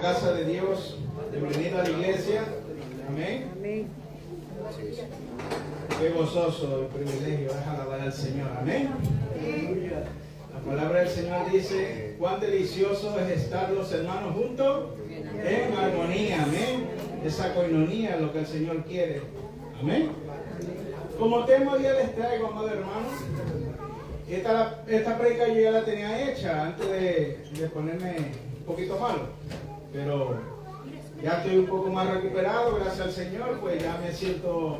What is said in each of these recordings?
casa de Dios. Bienvenido a la iglesia. Amén. Amén. Qué gozoso el privilegio es alabar al Señor. Amén. La palabra del Señor dice: cuán delicioso es estar los hermanos juntos en armonía. Amén. Esa coinonía es lo que el Señor quiere. Amén. Como tema hoy día les traigo, amados hermanos, esta predica yo ya la tenía hecha antes de ponerme un poquito malo, pero ya estoy un poco más recuperado, gracias al Señor, pues ya me siento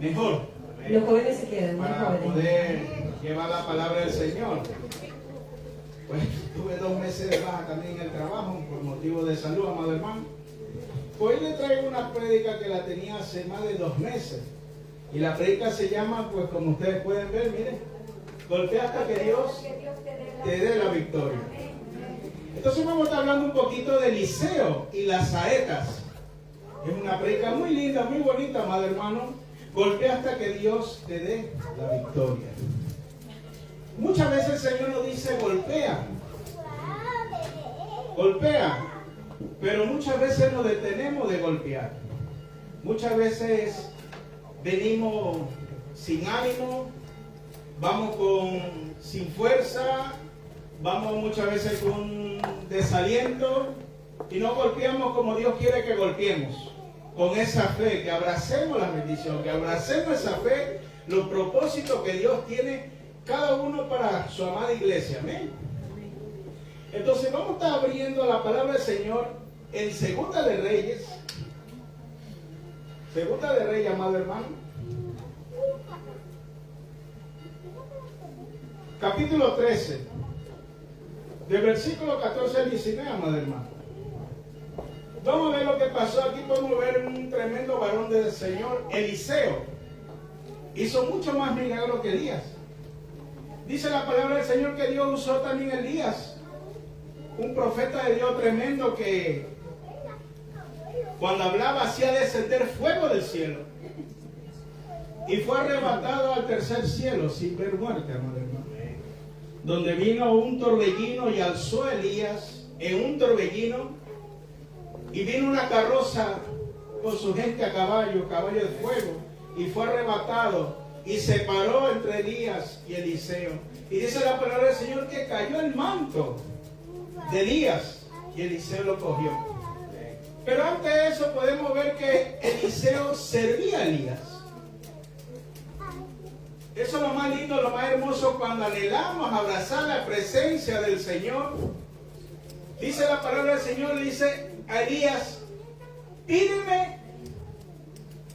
mejor. Los jóvenes se quedan, los Para jóvenes. poder llevar la palabra del Señor. Pues tuve 2 meses de baja también en el trabajo por motivo de salud, amado hermano. Hoy le traigo una prédica que la tenía hace más de 2 meses. Y la prédica se llama, pues como ustedes pueden ver, miren, golpea hasta que Dios te dé la victoria. Entonces vamos a estar hablando un poquito de Eliseo y las saetas. Es una prédica muy linda, muy bonita, amado hermano. Golpea hasta que Dios te dé la victoria. Muchas veces el Señor nos dice golpea, pero muchas veces nos detenemos de golpear. Muchas veces venimos sin ánimo, vamos sin fuerza, vamos muchas veces con desaliento y no golpeamos como Dios quiere que golpeemos. Con esa fe, que abracemos la bendición, que abracemos esa fe, los propósitos que Dios tiene cada uno para su amada iglesia. Amén. Entonces vamos a estar abriendo la palabra del Señor en Segunda de Reyes. Segunda de Reyes, amado hermano. Capítulo 13. Del versículo 14 al 19, amado hermano. Vamos a ver lo que pasó. Aquí podemos ver un tremendo varón del Señor, Eliseo. Hizo mucho más milagros que Elías. Dice la palabra del Señor que Dios usó también a Elías, un profeta de Dios tremendo que cuando hablaba hacía descender fuego del cielo. Y fue arrebatado al tercer cielo sin ver muerte, amado hermano. Donde vino un torbellino y alzó a Elías en un torbellino. Y vino una carroza con su gente a caballo de fuego, y fue arrebatado y se paró entre Elías y Eliseo. Y dice la palabra del Señor que cayó el manto de Elías y Eliseo lo cogió. Pero antes de eso podemos ver que Eliseo servía a Elías. Eso es lo más lindo, lo más hermoso cuando anhelamos abrazar la presencia del Señor. Dice la palabra del Señor, le dice a Elías: pídeme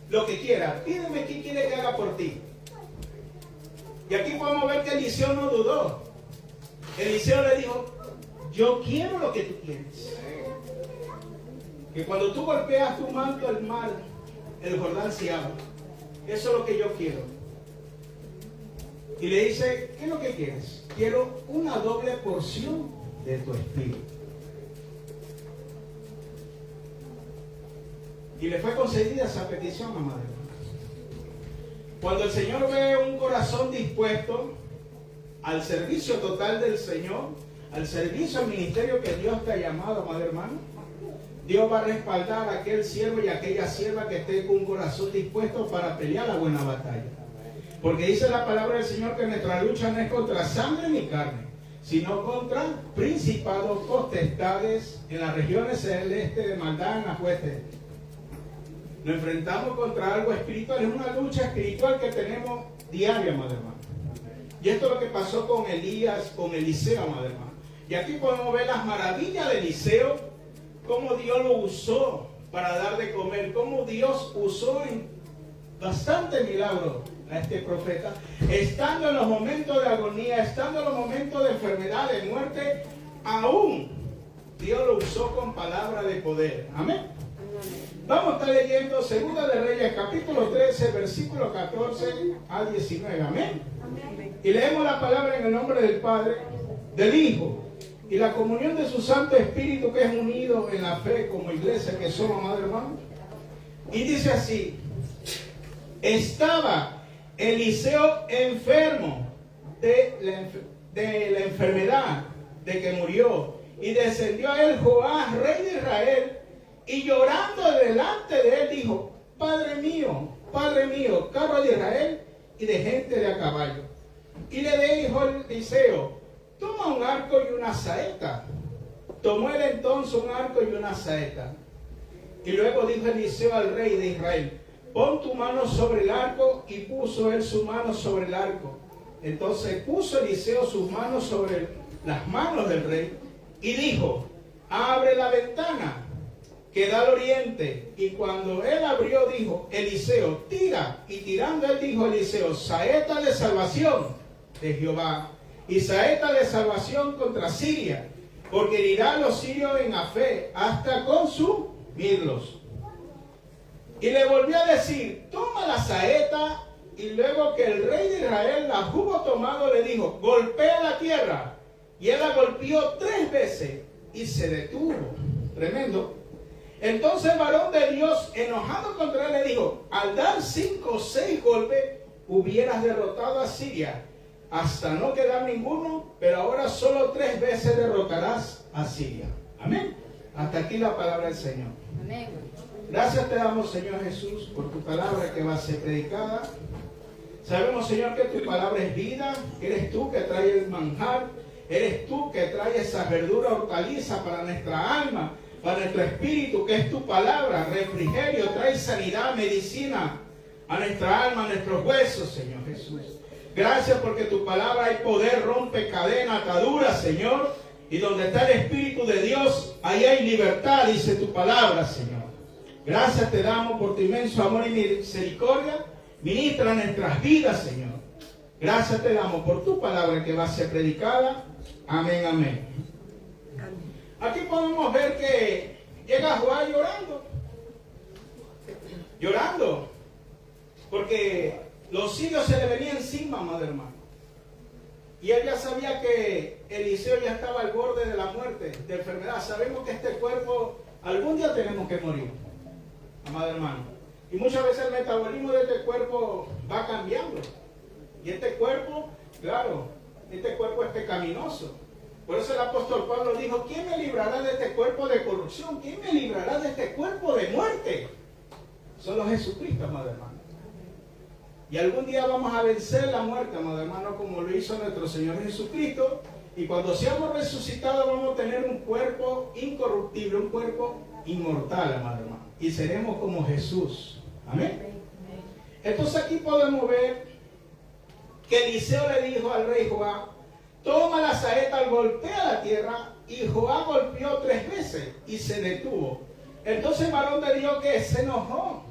lo que quiera, pídeme qué quiere que haga por ti. Y aquí podemos ver que Eliseo no dudó. Eliseo le dijo: yo quiero lo que tú quieres. Que cuando tú golpeas tu manto, el mar, el Jordán se abre. Eso es lo que yo quiero. Y le dice: ¿qué es lo que quieres? Quiero una doble porción de tu espíritu. Y le fue concedida esa petición, amado. Cuando el Señor ve un corazón dispuesto al servicio total del Señor, al servicio al ministerio que Dios te ha llamado, amado hermano, Dios va a respaldar a aquel siervo y a aquella sierva que esté con un corazón dispuesto para pelear la buena batalla. Porque dice la palabra del Señor que nuestra lucha no es contra sangre ni carne, sino contra principados, potestades en las regiones celestes de maldad, en las huestes. Nos enfrentamos contra algo espiritual, es una lucha espiritual que tenemos diaria, amado hermano. Y esto es lo que pasó con Elías, con Eliseo, amado hermano. Y aquí podemos ver las maravillas de Eliseo, cómo Dios lo usó para dar de comer, cómo Dios usó en bastante milagro a este profeta, estando en los momentos de agonía, estando en los momentos de enfermedad, de muerte, aún Dios lo usó con palabra de poder. Amén. Vamos a estar leyendo Segunda de Reyes, capítulo 13, versículo 14 al 19. Amén. Y leemos la palabra en el nombre del Padre, del Hijo y la comunión de su Santo Espíritu, que es unido en la fe como iglesia que somos, amado hermano. Y dice así: estaba Eliseo enfermo de la enfermedad de que murió, Y descendió a él Joás, rey de Israel, y llorando delante de él dijo: Padre mío, carro de Israel y de gente de a caballo. Y le dijo Eliseo: toma un arco y una saeta. Tomó él entonces un arco y una saeta. Y luego dijo Eliseo al rey de Israel: pon tu mano sobre el arco. Y puso él su mano sobre el arco. Entonces puso Eliseo sus manos sobre las manos del rey y dijo: abre la ventana que da al oriente. Y cuando él abrió, dijo Eliseo: tira. Y tirando él dijo Eliseo: saeta de salvación de Jehová, y saeta de salvación contra Siria, porque herirá a los sirios en Afé hasta consumirlos. Y le volvió a decir: toma la saeta. Y luego que el rey de Israel la hubo tomado, le dijo: golpea la tierra. Y él la golpeó 3 veces y se detuvo. Tremendo. Entonces el varón de Dios, enojado contra él, le dijo: al dar 5 o 6 golpes, hubieras derrotado a Siria, hasta no quedar ninguno, pero ahora solo 3 veces derrotarás a Siria. Amén. Hasta aquí la palabra del Señor. Amén. Gracias te damos, Señor Jesús, por tu palabra que va a ser predicada. Sabemos, Señor, que tu palabra es vida, que eres tú que traes el manjar, eres tú que traes esa verdura hortaliza para nuestra alma, para nuestro espíritu, que es tu palabra, refrigerio, trae sanidad, medicina a nuestra alma, a nuestros huesos, Señor Jesús. Gracias porque tu palabra hay poder, rompe cadena, atadura, Señor, y donde está el Espíritu de Dios, ahí hay libertad, dice tu palabra, Señor. Gracias te damos por tu inmenso amor y misericordia. Ministra nuestras vidas, Señor. Gracias te damos por tu palabra que va a ser predicada. Amén, amén. Aquí podemos ver que llega Joás llorando, porque los sirios se le venían encima, madre hermano. Y él ya sabía que Eliseo ya estaba al borde de la muerte, de enfermedad. Sabemos que este cuerpo algún día tenemos que morir, amado hermano. Y muchas veces el metabolismo de este cuerpo va cambiando. Y este cuerpo, claro, este cuerpo es pecaminoso. Por eso el apóstol Pablo dijo: ¿quién me librará de este cuerpo de corrupción? ¿Quién me librará de este cuerpo de muerte? Solo Jesucristo, amado hermano. Y algún día vamos a vencer la muerte, amado hermano, como lo hizo nuestro Señor Jesucristo. Y cuando seamos resucitados vamos a tener un cuerpo incorruptible, un cuerpo inmortal, amado hermano. Y seremos como Jesús. Amén. Entonces aquí podemos ver que Eliseo le dijo al rey Joás: toma la saeta, golpea la tierra. Y Joás golpeó 3 veces y se detuvo. Entonces el varón de Dios que se enojó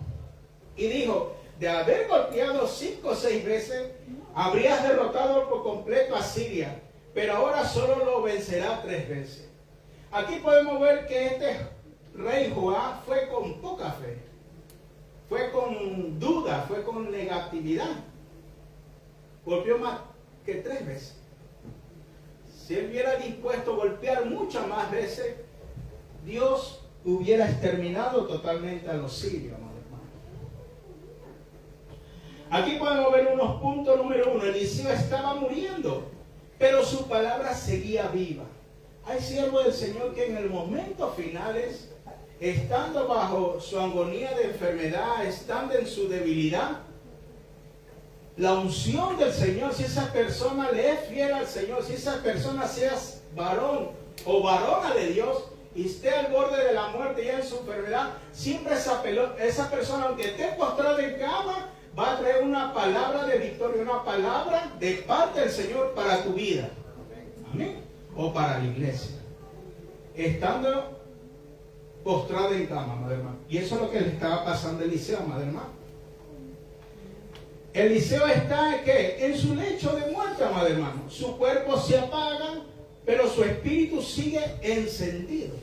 y dijo: de haber golpeado 5 o 6 veces, habrías derrotado por completo a Siria, pero ahora solo lo vencerá 3 veces. Aquí podemos ver que este rey Joás fue con poca fe, fue con duda, fue con negatividad. Golpeó más que 3 veces. Si él hubiera dispuesto a golpear muchas más veces, Dios hubiera exterminado totalmente a los sirios, amado hermano. Aquí podemos ver unos puntos. Número 1, Eliseo estaba muriendo, pero su palabra seguía viva. Hay siervos del Señor que en el momento finales, estando bajo su agonía de enfermedad, estando en su debilidad, la unción del Señor, si esa persona le es fiel al Señor, si esa persona sea varón o varona de Dios y esté al borde de la muerte y en su enfermedad, siempre esa persona, aunque esté postrada en cama, va a traer una palabra de victoria, una palabra de parte del Señor para tu vida. Amén. O para la iglesia. Estando postrada en cama, madre hermano. Y eso es lo que le estaba pasando a Eliseo, madre hermano. Eliseo está ¿qué? En su lecho de muerte, amado hermano. Su cuerpo se apaga, pero su espíritu sigue encendido.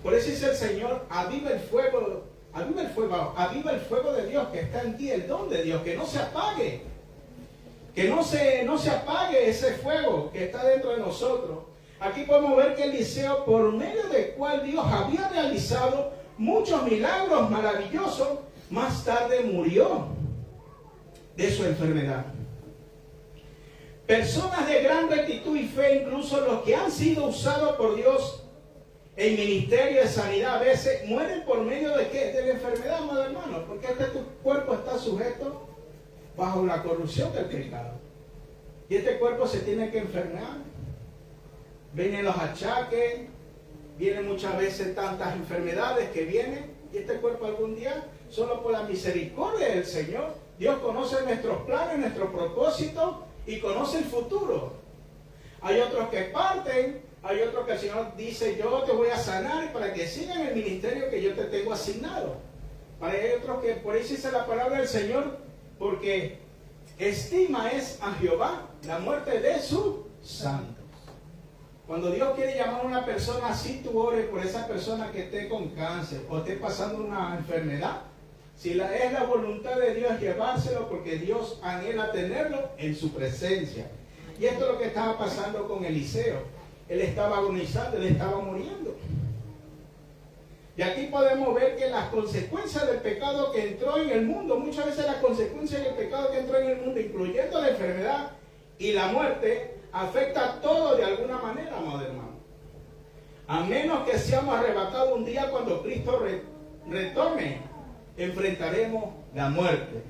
Por eso dice el Señor: aviva el fuego, aviva el fuego de Dios que está en ti, el don de Dios, que no se apague. Que no se apague ese fuego que está dentro de nosotros. Aquí podemos ver que Eliseo, por medio del cual Dios había realizado muchos milagros maravillosos, más tarde murió de su enfermedad. Personas de gran rectitud y fe, incluso los que han sido usados por Dios en ministerio de sanidad, a veces mueren por medio de ¿qué? De la enfermedad, amado hermano, porque tu cuerpo está sujeto bajo la corrupción del pecado. Y este cuerpo se tiene que enfermar. Vienen los achaques, vienen muchas veces tantas enfermedades que vienen, y este cuerpo algún día, solo por la misericordia del Señor, Dios conoce nuestros planes, nuestros propósitos y conoce el futuro. Hay otros que parten, hay otros que el Señor dice, yo te voy a sanar para que sigan el ministerio que yo te tengo asignado. Hay otros que, por eso dice la palabra del Señor, porque estima es a Jehová la muerte de sus santos. Cuando Dios quiere llamar a una persona así, tú ores por esa persona que esté con cáncer o esté pasando una enfermedad. Si es la voluntad de Dios llevárselo, porque Dios anhela tenerlo en su presencia. Y esto es lo que estaba pasando con Eliseo. Él estaba agonizando, él estaba muriendo. Y aquí podemos ver que las consecuencias del pecado que entró en el mundo, muchas veces las consecuencias del pecado que entró en el mundo, incluyendo la enfermedad y la muerte, afecta a todo de alguna manera, amado hermano. A menos que seamos arrebatados un día cuando Cristo retorne, enfrentaremos la muerte.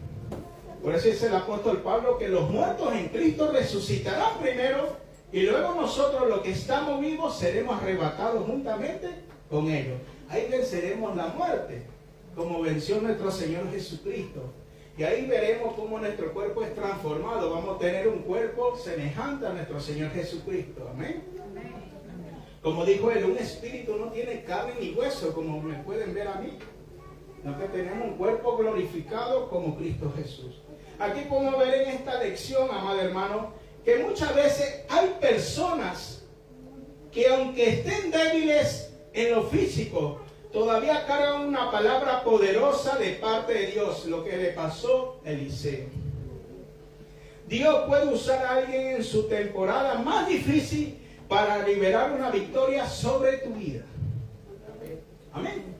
Por eso dice el apóstol Pablo que los muertos en Cristo resucitarán primero y luego nosotros los que estamos vivos seremos arrebatados juntamente con ellos. Ahí venceremos la muerte, como venció nuestro Señor Jesucristo. Y ahí veremos cómo nuestro cuerpo es transformado. Vamos a tener un cuerpo semejante a nuestro Señor Jesucristo. Amén. Como dijo él, un espíritu no tiene carne ni hueso, como me pueden ver a mí. No, que tenemos un cuerpo glorificado como Cristo Jesús. Aquí podemos ver en esta lección, amado hermano, que muchas veces hay personas que aunque estén débiles en lo físico, todavía cargan una palabra poderosa de parte de Dios, lo que le pasó a Eliseo. Dios puede usar a alguien en su temporada más difícil para liberar una victoria sobre tu vida. Amén.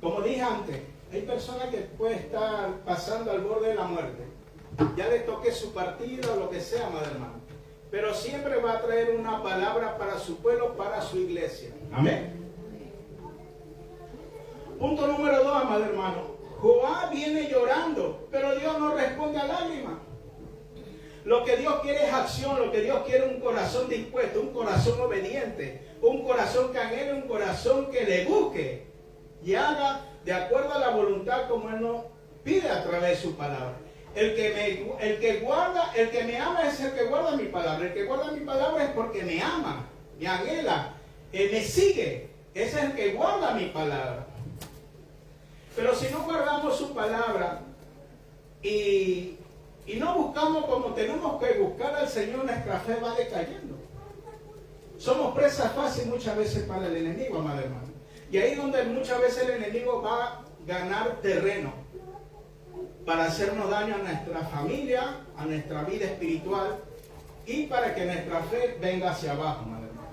Como dije antes, hay personas que pueden estar pasando al borde de la muerte. Ya le toque su partido o lo que sea, amado hermano. Pero siempre va a traer una palabra para su pueblo, para su iglesia. Amén. Punto número 2, amado hermano. Joab viene llorando, pero Dios no responde a lágrimas. Lo que Dios quiere es acción, lo que Dios quiere es un corazón dispuesto, un corazón obediente, un corazón que anhele, un corazón que le busque y haga de acuerdo a la voluntad como Él nos pide a través de su palabra. El que me ama es el que guarda mi palabra. El que guarda mi palabra es porque me ama, me anhela, me sigue. Ese es el que guarda mi palabra. Pero si no guardamos su palabra y no buscamos como tenemos que buscar al Señor, nuestra fe va decayendo. Somos presa fácil muchas veces para el enemigo, amado hermano. Y ahí es donde muchas veces el enemigo va a ganar terreno para hacernos daño a nuestra familia, a nuestra vida espiritual y para que nuestra fe venga hacia abajo, amado hermano.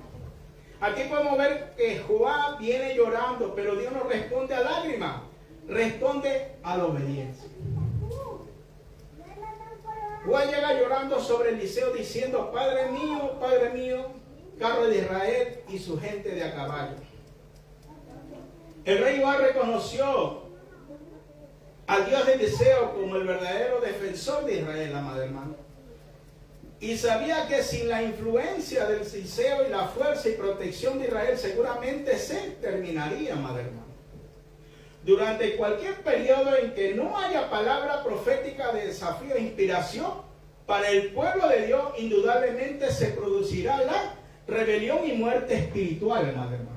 Aquí podemos ver que Joab viene llorando, pero Dios no responde a lágrimas, responde a la obediencia. Joab llega llorando sobre Eliseo diciendo, Padre mío, carro de Israel y su gente de a caballo. El rey Joab reconoció al Dios de Eliseo como el verdadero defensor de Israel, amado hermano. Y sabía que sin la influencia del Eliseo y la fuerza y protección de Israel seguramente se terminaría, amado hermano. Durante cualquier periodo en que no haya palabra profética de desafío e inspiración para el pueblo de Dios, indudablemente se producirá la rebelión y muerte espiritual, amado hermano.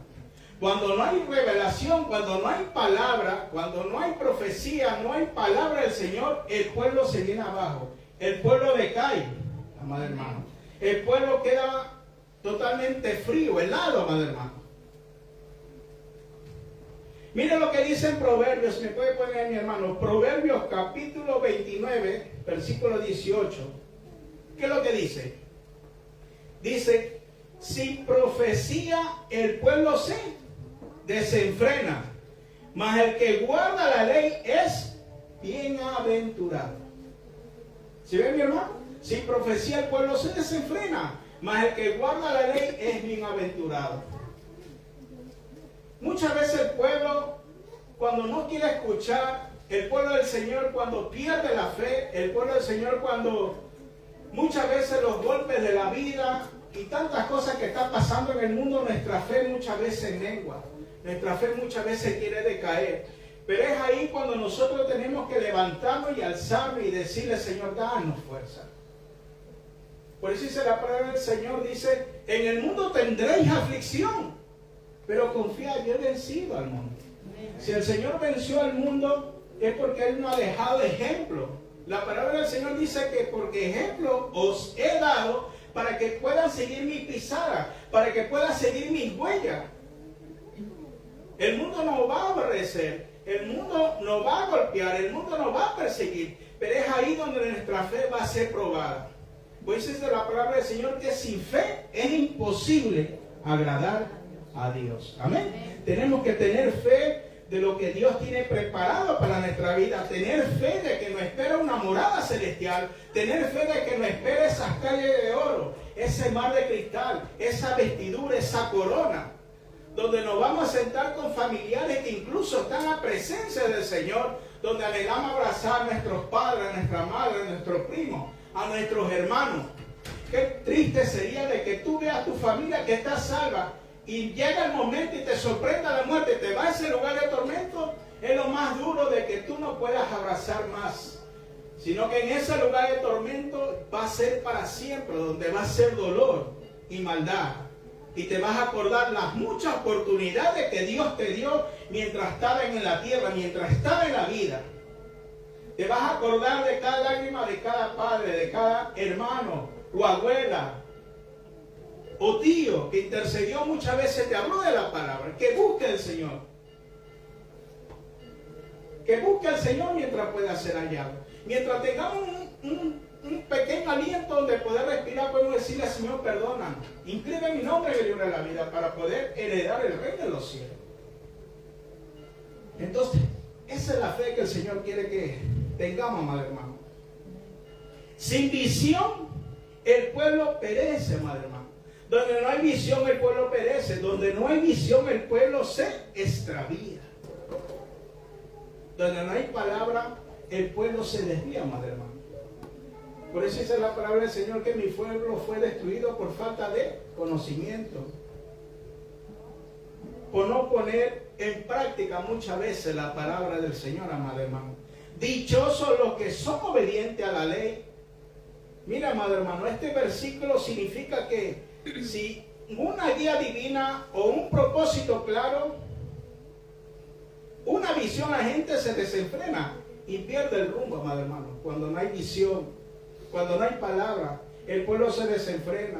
Cuando no hay revelación, cuando no hay palabra, cuando no hay profecía, no hay palabra del Señor, el pueblo se viene abajo. El pueblo decae, amado hermano. El pueblo queda totalmente frío, helado, amado hermano. Miren lo que dice en Proverbios, me puede poner mi hermano, Proverbios capítulo 29, versículo 18. ¿Qué es lo que dice? Dice, sin profecía el pueblo se desenfrena, mas el que guarda la ley es bienaventurado. ¿Sí ven, mi hermano? Sin profecía el pueblo se desenfrena, mas el que guarda la ley es bienaventurado. Muchas veces el pueblo, cuando no quiere escuchar, el pueblo del Señor cuando pierde la fe, el pueblo del Señor cuando muchas veces los golpes de la vida y tantas cosas que están pasando en el mundo, nuestra fe muchas veces mengua, nuestra fe muchas veces quiere decaer. Pero es ahí cuando nosotros tenemos que levantarnos y alzarnos y decirle, Señor, danos fuerza. Por eso dice la palabra del Señor, dice, en el mundo tendréis aflicción, pero confiad, yo he vencido al mundo. Si el Señor venció al mundo, es porque Él nos ha dejado ejemplo. La palabra del Señor dice que porque ejemplo os he dado para que puedan seguir mi pisada, para que puedan seguir mis huellas. El mundo nos va a aborrecer, el mundo nos va a golpear, el mundo nos va a perseguir, pero es ahí donde nuestra fe va a ser probada. Pues es de la palabra del Señor que sin fe es imposible agradar a Dios. Amén. Tenemos que tener fe de lo que Dios tiene preparado para nuestra vida, tener fe de que nos espera una morada celestial, tener fe de que nos espera esas calles de oro, ese mar de cristal, esa vestidura, esa corona, donde nos vamos a sentar con familiares que incluso están a presencia del Señor, donde anhelamos abrazar a nuestros padres, a nuestra madre, a nuestros primos, a nuestros hermanos. Qué triste sería de que tú veas a tu familia que está salva y llega el momento y te sorprenda la muerte, te va a ese lugar de tormento. Es lo más duro de que tú no puedas abrazar más, sino que en ese lugar de tormento va a ser para siempre, donde va a ser dolor y maldad. Y te vas a acordar las muchas oportunidades que Dios te dio mientras estaba en la tierra, mientras estaba en la vida. Te vas a acordar de cada lágrima de cada padre, de cada hermano o abuela o tío que intercedió muchas veces, te habló de la palabra. Que busque al Señor. Que busque al Señor mientras pueda ser hallado. Mientras tengamos un pequeño aliento donde poder respirar, podemos decirle al Señor, perdóname, inscribe mi nombre en el libro de la vida para poder heredar el reino de los cielos. Entonces, esa es la fe que el Señor quiere que tengamos, madre hermano. Sin visión, el pueblo perece, madre hermano. Donde no hay visión, el pueblo perece. Donde no hay visión, el pueblo se extravía. Donde no hay palabra, el pueblo se desvía, madre hermano. Por eso dice la palabra del Señor que mi pueblo fue destruido por falta de conocimiento. Por no poner en práctica muchas veces la palabra del Señor, amado hermano. Dichosos los que son obedientes a la ley. Mira, amado hermano, este versículo significa que si una guía divina o un propósito claro, una visión, la gente se desenfrena y pierde el rumbo, amado hermano. Cuando no hay visión, cuando no hay palabra, el pueblo se desenfrena,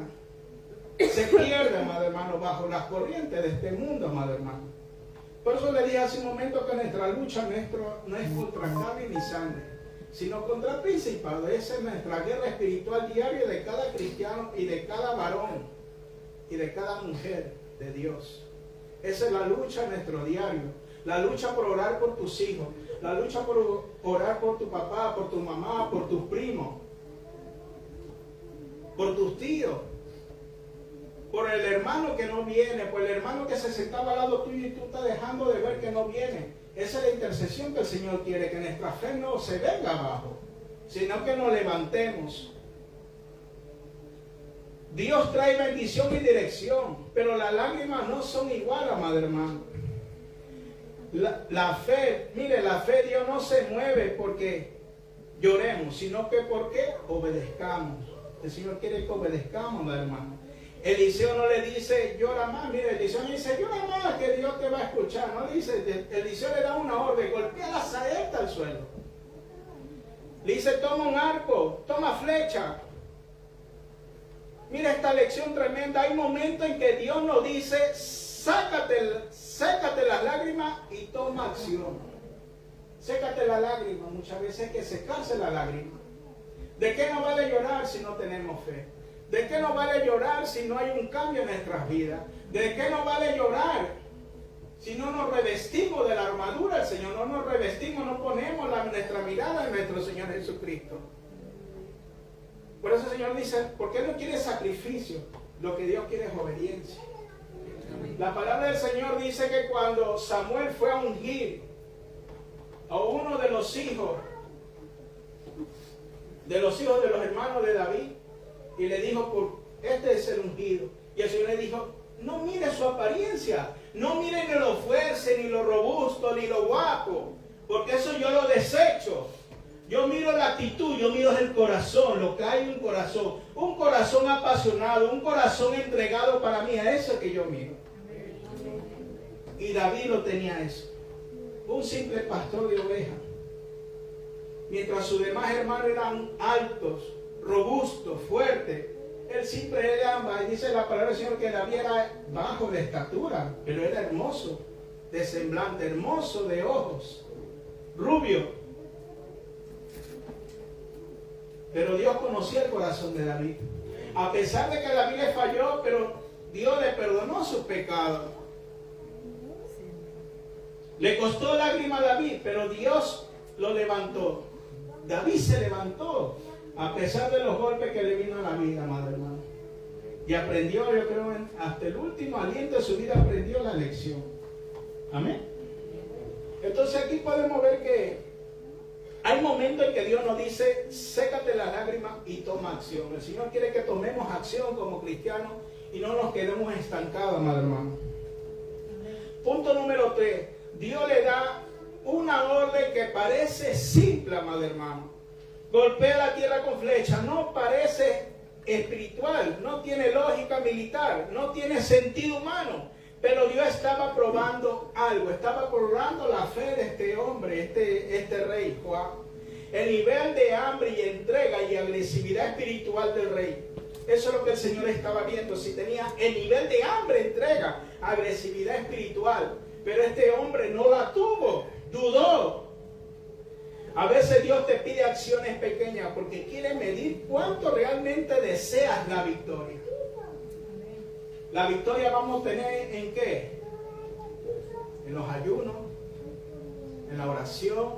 se pierde, amado hermano, bajo las corrientes de este mundo, amado hermano. Por eso le dije hace un momento que nuestra lucha no es contra carne ni sangre, sino contra principados. Esa es nuestra guerra espiritual diaria de cada cristiano y de cada varón y de cada mujer de Dios. Esa es la lucha nuestro diario, la lucha por orar por tus hijos, la lucha por orar por tu papá, por tu mamá, por tus primos, por tus tíos, por el hermano que no viene, por el hermano que se sentaba al lado tuyo y tú estás dejando de ver que no viene. Esa es la intercesión que el Señor quiere, que nuestra fe no se venga abajo, sino que nos levantemos. Dios trae bendición y dirección, pero las lágrimas no son iguales, amado hermano. La fe, mire, la fe de Dios no se mueve porque lloremos, sino que porque obedezcamos. El Señor quiere que obedezcamos, amado hermano. Eliseo no le dice, llora más. Mire, Eliseo le dice, llora más, que Dios te va a escuchar. No dice, Eliseo le da una orden, golpea la saeta al suelo. Le dice, toma un arco, toma flecha. Mira esta lección tremenda. Hay momentos en que Dios nos dice, sécate las lágrimas y toma acción. Sécate las lágrimas. Muchas veces hay que secarse la lágrima. ¿De qué nos vale llorar si no tenemos fe? ¿De qué nos vale llorar si no hay un cambio en nuestras vidas? ¿De qué nos vale llorar si no nos revestimos de la armadura del Señor? No nos revestimos, no ponemos nuestra mirada en nuestro Señor Jesucristo. Por eso Señor dice, ¿por qué no quiere sacrificio? Lo que Dios quiere es obediencia. La palabra del Señor dice que cuando Samuel fue a ungir a uno de los hijos de los hermanos de David, y le dijo, este es el ungido. Y el Señor le dijo, no mire su apariencia, no mire ni lo fuerte, ni lo robusto, ni lo guapo, porque eso yo lo desecho. Yo miro la actitud, yo miro el corazón, lo que hay en un corazón apasionado, un corazón entregado para mí, a eso que yo miro. Y David lo tenía eso, un simple pastor de ovejas, mientras sus demás hermanos eran altos, robustos, fuertes. Él siempre era, dice la palabra del Señor, que David era bajo de estatura, pero era hermoso de semblante, hermoso de ojos, rubio. Pero Dios conocía el corazón de David. A pesar de que David le falló, pero Dios le perdonó sus pecados. Le costó lágrima a David, pero Dios lo levantó. David se levantó, a pesar de los golpes que le vino a la vida, madre hermano. Y aprendió, yo creo, hasta el último aliento de su vida aprendió la lección. Amén. Entonces aquí podemos ver que hay momentos en que Dios nos dice, sécate las lágrimas y toma acción. El Señor quiere que tomemos acción como cristianos y no nos quedemos estancados, madre hermano. Punto número 3. Dios le da una orden que parece simple, madre hermano. Golpea la tierra con flecha. No parece espiritual, no tiene lógica militar, no tiene sentido humano. Pero Dios estaba probando algo, estaba probando la fe de este hombre, este rey, Joab. El nivel de hambre y entrega y agresividad espiritual del rey. Eso es lo que el Señor estaba viendo, si tenía el nivel de hambre, entrega, agresividad espiritual. Pero este hombre no la tuvo, dudó. A veces Dios te pide acciones pequeñas porque quiere medir cuánto realmente deseas la victoria. La victoria vamos a tener ¿en qué? En los ayunos, en la oración,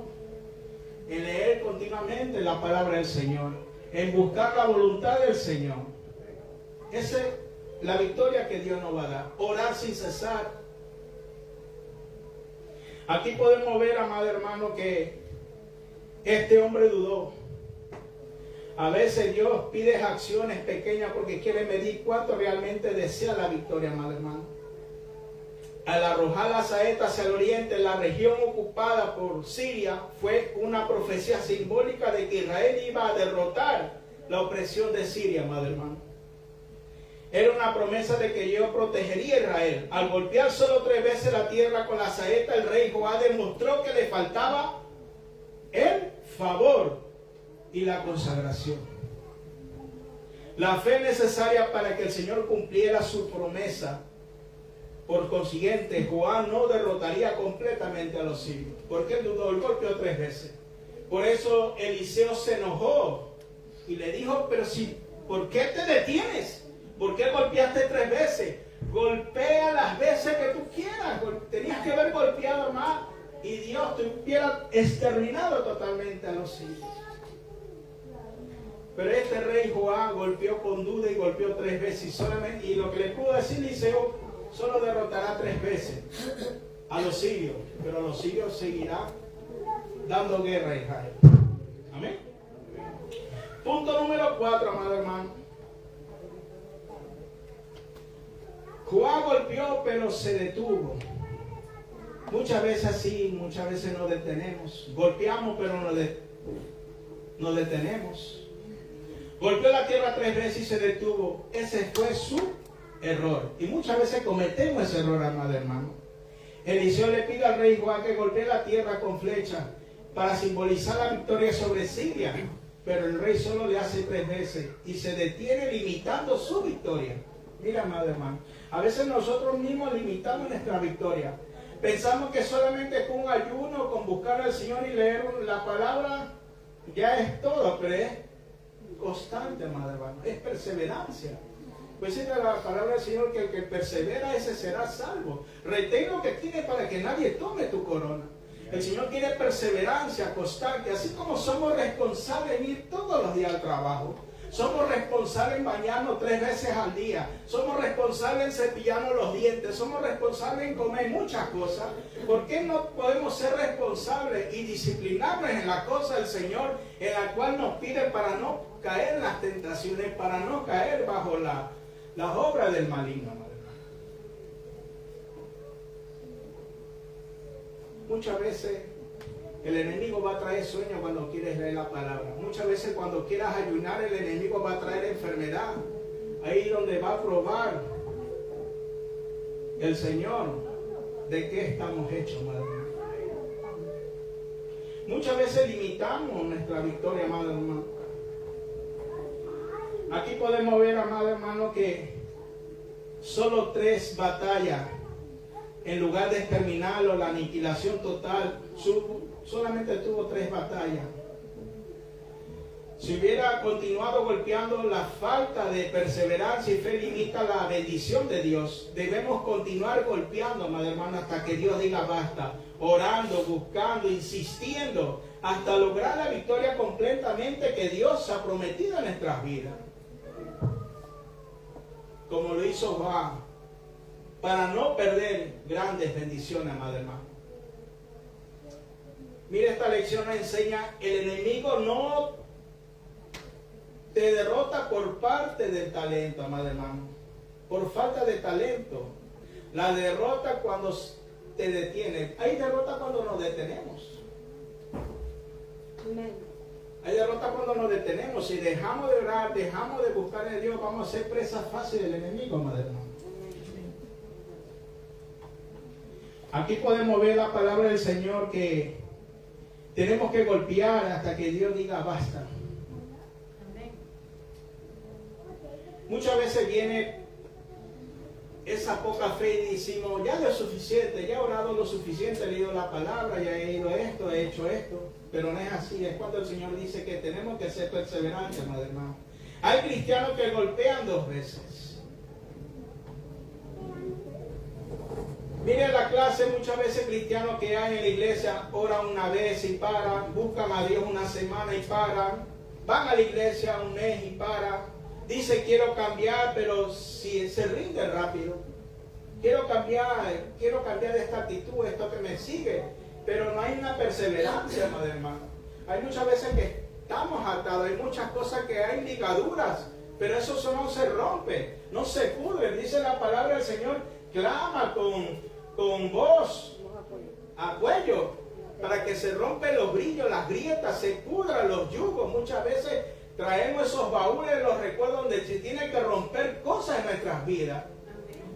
en leer continuamente la palabra del Señor, en buscar la voluntad del Señor. Esa es la victoria que Dios nos va a dar. Orar sin cesar. Aquí podemos ver, amado hermano, que este hombre dudó. A veces Dios pide acciones pequeñas porque quiere medir cuánto realmente desea la victoria, amado hermano. Al arrojar la saeta hacia el oriente, en la región ocupada por Siria, fue una profecía simbólica de que Israel iba a derrotar la opresión de Siria, amado hermano. Era una promesa de que Dios protegería a Israel. Al golpear solo 3 veces la tierra con la saeta, el rey Joab demostró que le faltaba el favor y la consagración. La fe necesaria para que el Señor cumpliera su promesa. Por consiguiente, Joab no derrotaría completamente a los sirios, porque él dudó, él golpeó 3 veces. Por eso Eliseo se enojó y le dijo, pero si, ¿por qué te detienes? ¿Por qué golpeaste 3 veces? Golpea las veces que tú quieras. Tenías que haber golpeado más y Dios te hubiera exterminado totalmente a los sirios. Pero este rey Joab golpeó con duda y golpeó 3 veces. Y lo que le pudo decir Eliseo, solo derrotará 3 veces a los sirios. Pero los sirios seguirán dando guerra a Israel. Amén. Punto número 4, amado hermano. Joab golpeó, pero se detuvo. Muchas veces sí, muchas veces nos detenemos. Golpeamos, pero nos detenemos. Golpeó la tierra 3 veces y se detuvo. Ese fue su error. Y muchas veces cometemos ese error, amado hermano. Eliseo le pide al rey Joab que golpee la tierra con flecha para simbolizar la victoria sobre Siria. Pero el rey solo le hace 3 veces y se detiene limitando su victoria. Mira, amado hermano, a veces nosotros mismos limitamos nuestra victoria. Pensamos que solamente con un ayuno, con buscar al Señor y leer la palabra, ya es todo, pero es constante, amado hermano, es perseverancia. Pues dice la palabra del Señor que el que persevera, ese será salvo. Retén lo que tiene para que nadie tome tu corona. El Señor quiere perseverancia constante, así como somos responsables de ir todos los días al trabajo. Somos responsables en bañarnos 3 veces al día. Somos responsables en cepillarnos los dientes. Somos responsables en comer muchas cosas. ¿Por qué no podemos ser responsables y disciplinarnos en la cosa del Señor, en la cual nos pide para no caer en las tentaciones, para no caer bajo las obras del maligno? Muchas veces el enemigo va a traer sueño cuando quieres leer la palabra. Muchas veces cuando quieras ayunar, el enemigo va a traer enfermedad. Ahí donde va a probar el Señor de qué estamos hechos, madre. Muchas veces limitamos nuestra victoria, amado hermano. Aquí podemos ver, amado hermano, que solo 3 batallas, en lugar de exterminarlo, la aniquilación total, solamente tuvo 3 batallas. Si hubiera continuado golpeando, la falta de perseverancia y fe limita la bendición de Dios. Debemos continuar golpeando, madre hermana, hasta que Dios diga basta. Orando, buscando, insistiendo, hasta lograr la victoria completamente que Dios ha prometido en nuestras vidas. Como lo hizo Juan, para no perder grandes bendiciones, madre hermana. Mira, esta lección nos enseña: el enemigo no te derrota por parte del talento, amado hermano, por falta de talento. La derrota cuando te detiene. Hay derrota cuando nos detenemos. Amén. Hay derrota cuando nos detenemos. Si dejamos de orar, dejamos de buscar a Dios, vamos a ser presa fácil del enemigo, amado hermano. Aquí podemos ver la palabra del Señor, que tenemos que golpear hasta que Dios diga basta. Muchas veces viene esa poca fe y decimos, ya es suficiente, ya he orado lo suficiente, he leído la palabra, ya he ido esto, he hecho esto. Pero no es así. Es cuando el Señor dice que tenemos que ser perseverantes, madre hermano. Hay cristianos que golpean 2 veces. Miren la clase, muchas veces cristianos que hay en la iglesia oran una vez y paran, buscan a Dios una semana y paran, van a la iglesia un mes y paran, dice quiero cambiar, pero si se rinde rápido. Quiero cambiar de esta actitud, esto que me sigue, pero no hay una perseverancia, madre hermano. Hay muchas veces que estamos atados, hay muchas cosas que hay ligaduras, pero eso no se rompe, no se pudre. Dice la palabra del Señor, clama con voz a cuello para que se rompen los brillos, las grietas, se pudran los yugos. Muchas veces traemos esos baúles de los recuerdos donde se tiene que romper cosas en nuestras vidas.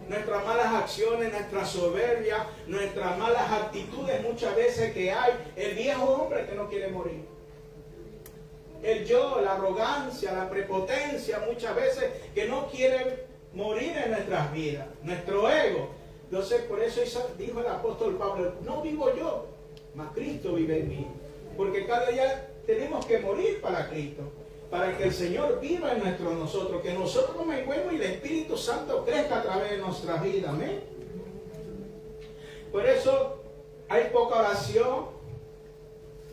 Nuestras malas acciones, nuestra soberbia, nuestras malas actitudes muchas veces que hay. El viejo hombre que no quiere morir. El yo, la arrogancia, la prepotencia muchas veces que no quiere morir en nuestras vidas. Nuestro ego. Entonces por eso dijo el apóstol Pablo, no vivo yo, mas Cristo vive en mí. Porque cada día tenemos que morir para Cristo, para que el Señor viva en nosotros, que nosotros nos menguemos y el Espíritu Santo crezca a través de nuestras vidas. Amén. Por eso hay poca oración.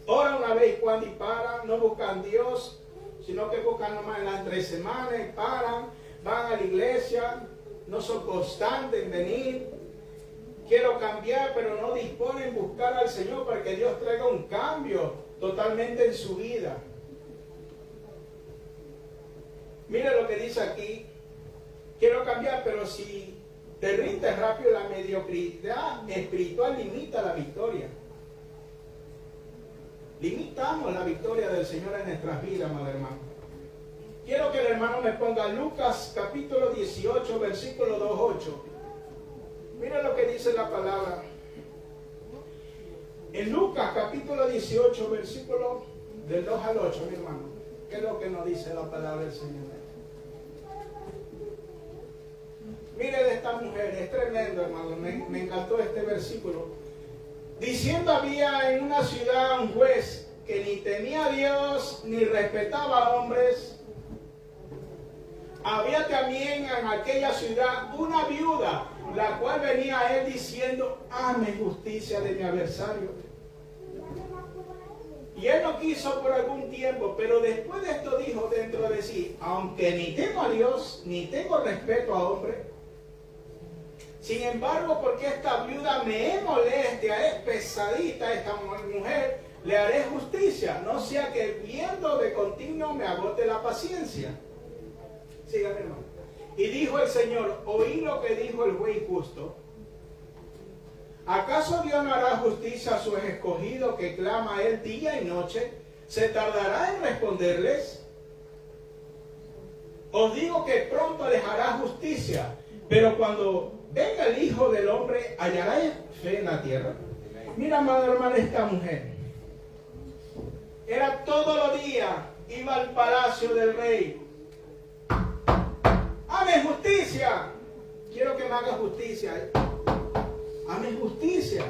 Oran una vez y cuando y paran, no buscan a Dios, sino que buscan nomás en las 3 semanas y paran, van a la iglesia, no son constantes en venir. Quiero cambiar, pero no disponen en buscar al Señor para que Dios traiga un cambio totalmente en su vida. Mira lo que dice aquí. Quiero cambiar, pero si te rindes rápido, la mediocridad espiritual limita la victoria. Limitamos la victoria del Señor en nuestras vidas, madre hermano. Quiero que el hermano me ponga Lucas capítulo 18, versículo 2-8. Mira lo que dice la palabra. En Lucas capítulo 18, versículo del 2 al 8, mi hermano. ¿Qué es lo que nos dice la palabra del Señor? Mire de esta mujer, es tremendo, hermano. Me encantó este versículo. Diciendo había en una ciudad un juez que ni temía a Dios ni respetaba a hombres. Había también en aquella ciudad una viuda, la cual venía a él diciendo, hazme justicia de mi adversario. Y él no quiso por algún tiempo, pero después de esto dijo dentro de sí, aunque ni temo a Dios, ni tengo respeto a hombre, sin embargo, porque esta viuda me es molestia, es pesadita esta mujer, le haré justicia, no sea que viendo de continuo me agote la paciencia. Sígame, hermano. Y dijo el Señor, oí lo que dijo el juez justo. ¿Acaso Dios no hará justicia a sus escogidos que clama a él día y noche? ¿Se tardará en responderles? Os digo que pronto les hará justicia, pero cuando venga el Hijo del Hombre, ¿hallará fe en la tierra? Mira, amada hermana, esta mujer era todos los días, iba al palacio del rey. ¡Hame justicia! Quiero que me haga justicia. ¡Hame justicia!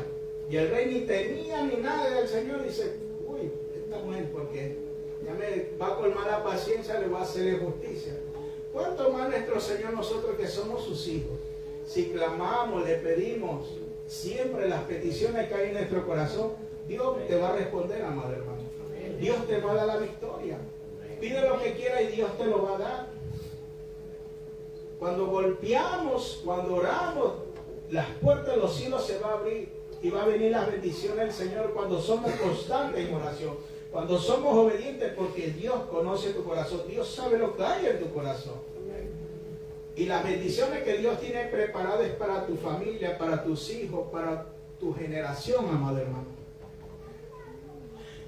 Y el rey ni temía ni nada del Señor. Dice, uy, esta mujer, porque ya me va a colmar la paciencia, le va a hacer justicia. ¿Cuánto más nuestro Señor, nosotros que somos sus hijos? Si clamamos, le pedimos siempre las peticiones que hay en nuestro corazón, Dios te va a responder, amado hermano. Dios te va a dar la victoria. Pide lo que quiera y Dios te lo va a dar. Cuando golpeamos, cuando oramos, las puertas de los cielos se van a abrir y va a venir las bendiciones del Señor cuando somos constantes en oración, cuando somos obedientes, porque Dios conoce tu corazón, Dios sabe lo que hay en tu corazón. Y las bendiciones que Dios tiene preparadas es para tu familia, para tus hijos, para tu generación, amado hermano.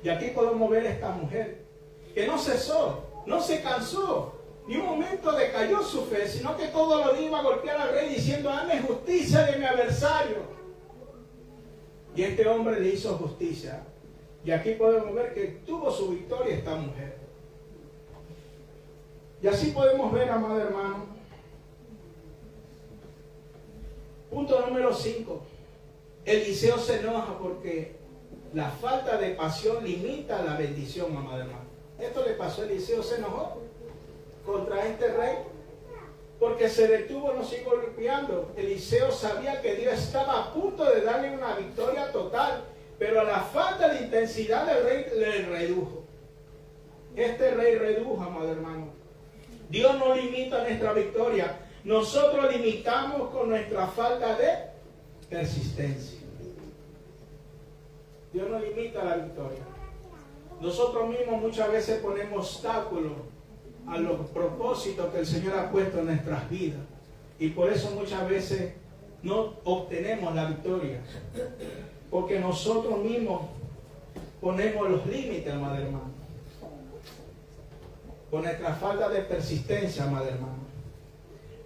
Y aquí podemos ver a esta mujer que no cesó, no se cansó, ni un momento decayó su fe, sino que todo lo iba a golpear al rey diciendo, hazme justicia de mi adversario. Y este hombre le hizo justicia. Y aquí podemos ver que tuvo su victoria esta mujer. Y así podemos ver, amado hermano. Punto número 5. Eliseo se enoja porque la falta de pasión limita la bendición, amado hermano. Esto le pasó a Eliseo, se enojó contra este rey porque se detuvo, no siguió golpeando. Eliseo sabía que Dios estaba a punto de darle una victoria total, pero a la falta de intensidad del rey le redujo. Este rey redujo, amado hermano. Dios no limita nuestra victoria, nosotros limitamos con nuestra falta de persistencia. Dios no limita la victoria. Nosotros mismos muchas veces ponemos obstáculos a los propósitos que el Señor ha puesto en nuestras vidas. Y por eso muchas veces no obtenemos la victoria. Porque nosotros mismos ponemos los límites, amado hermano. Con nuestra falta de persistencia, amado hermano.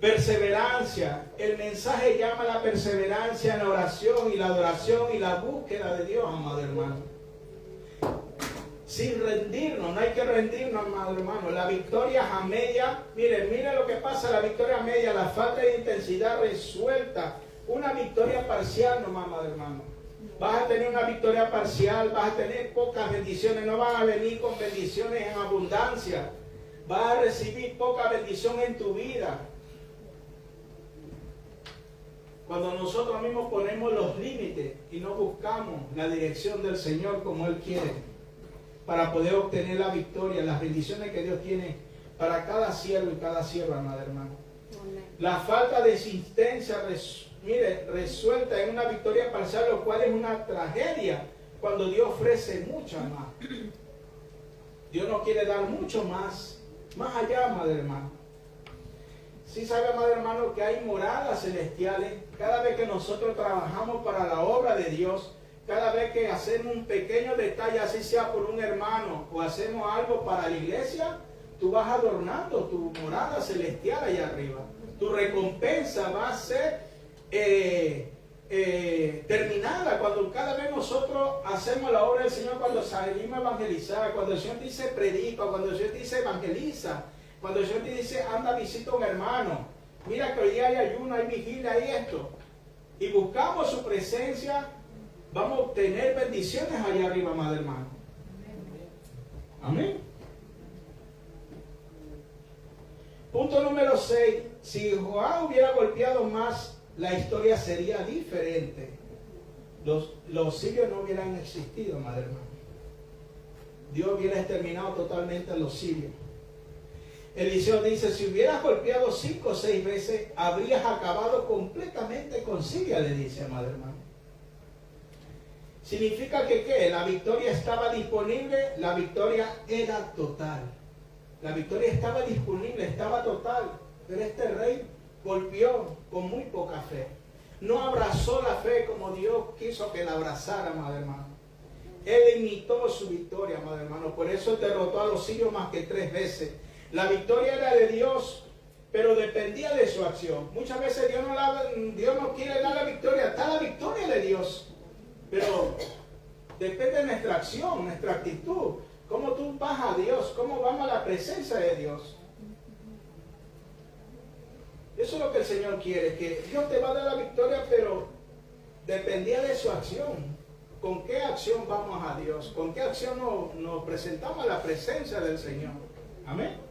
Perseverancia. El mensaje llama a la perseverancia en la oración y la adoración y la búsqueda de Dios, amado hermano. Sin rendirnos, no hay que rendirnos, amado hermano. La victoria a media, mire lo que pasa, la victoria a media, la falta de intensidad resuelta. Una victoria parcial, no, amado hermano. Vas a tener una victoria parcial, vas a tener pocas bendiciones, no van a venir con bendiciones en abundancia. Vas a recibir poca bendición en tu vida. Cuando nosotros mismos ponemos los límites y no buscamos la dirección del Señor como Él quiere, para poder obtener la victoria, las bendiciones que Dios tiene para cada siervo y cada sierva, amada hermano. La falta de insistencia, resuelta en una victoria parcial, lo cual es una tragedia cuando Dios ofrece mucha más. Dios no quiere dar mucho más allá, amada hermano. Sí sabe, amado hermano, que hay moradas celestiales. Cada vez que nosotros trabajamos para la obra de Dios, cada vez que hacemos un pequeño detalle, así sea por un hermano, o hacemos algo para la iglesia, tú vas adornando tu morada celestial allá arriba. Tu recompensa va a ser terminada cuando cada vez nosotros hacemos la obra del Señor, cuando salimos a evangelizar, cuando el Señor dice predica, cuando el Señor dice evangeliza, cuando el Señor te dice anda visita a un hermano, mira que hoy día hay ayuno, hay vigilia, hay esto, y buscamos su presencia, vamos a obtener bendiciones allá arriba, amado hermano. Amén. Punto número 6. Si Joab hubiera golpeado más, la historia sería diferente. Los sirios no hubieran existido, amado hermano. Dios hubiera exterminado totalmente a los sirios. Eliseo dice, si hubieras golpeado 5 o 6 veces, habrías acabado completamente con Siria, le dice, amado hermano. Significa que ¿qué? La victoria estaba disponible, la victoria era total. La victoria estaba disponible, estaba total. Pero este rey golpeó con muy poca fe. No abrazó la fe como Dios quiso que la abrazara, amado hermano. Él limitó su victoria, amado hermano. Por eso derrotó a los sirios más que 3 veces. La victoria era de Dios, pero dependía de su acción. Muchas veces Dios no quiere dar la victoria. Está la victoria de Dios, pero depende de nuestra acción, nuestra actitud. Cómo tú vas a Dios, cómo vamos a la presencia de Dios. Eso es lo que el Señor quiere, que Dios te va a dar la victoria, pero dependía de su acción. ¿Con qué acción vamos a Dios? ¿Con qué acción nos presentamos a la presencia del Señor? Amén.